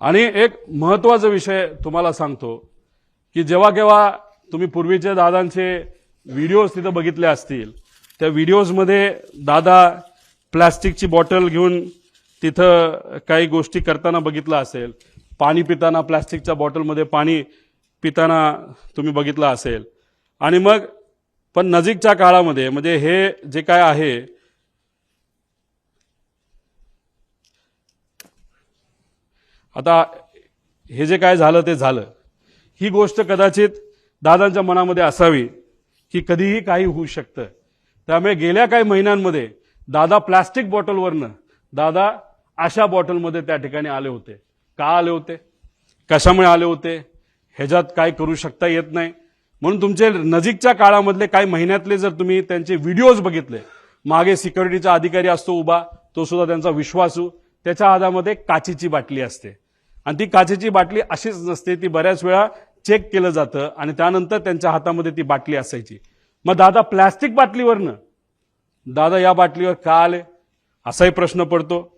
आणि एक महत्त्वाचा विषय तुम्हाला सांगतो की जेव्हा केव्हा तुम्ही पूर्वीच्या दादांचे व्हिडिओज तिथं बघितले असतील, त्या व्हिडिओजमध्ये दादा प्लास्टिकची बॉटल घेऊन तिथं काही गोष्टी करताना बघितलं असेल, पाणी पिताना प्लास्टिकच्या बॉटलमध्ये पाणी पिताना तुम्ही बघितलं असेल. आणि मग पण नजीकच्या काळामध्ये म्हणजे हे जे काय आहे आता हे जे काय झालं ते झालं. ही गोष्ट कदाचित दादांच्या मनामध्ये असावी की कधीही काही होऊ शकतं. त्यामुळे गेल्या काही महिन्यांमध्ये दादा प्लास्टिक बॉटलवरनं दादा अशा बॉटलमध्ये त्या ठिकाणी आले होते. का आले होते, कशामुळे आले होते, ह्याच्यात काय करू शकता येत नाही. म्हणून तुमचे नजीकच्या काळामधले काही महिन्यातले जर तुम्ही त्यांचे व्हिडिओज बघितले, मागे सिक्युरिटीचा अधिकारी असतो उभा, तो सुद्धा त्यांचा विश्वासू, त्याच्या हातामध्ये काचेची बाटली असते आणि ती काचेची बाटली अशीच नसते, ती बऱ्याच वेळा चेक केलं जातं आणि त्यानंतर त्यांच्या हातामध्ये ती बाटली असायची. मग दादा प्लास्टिक बाटलीवरनं दादा या बाटलीवर का आले असाही प्रश्न पडतो.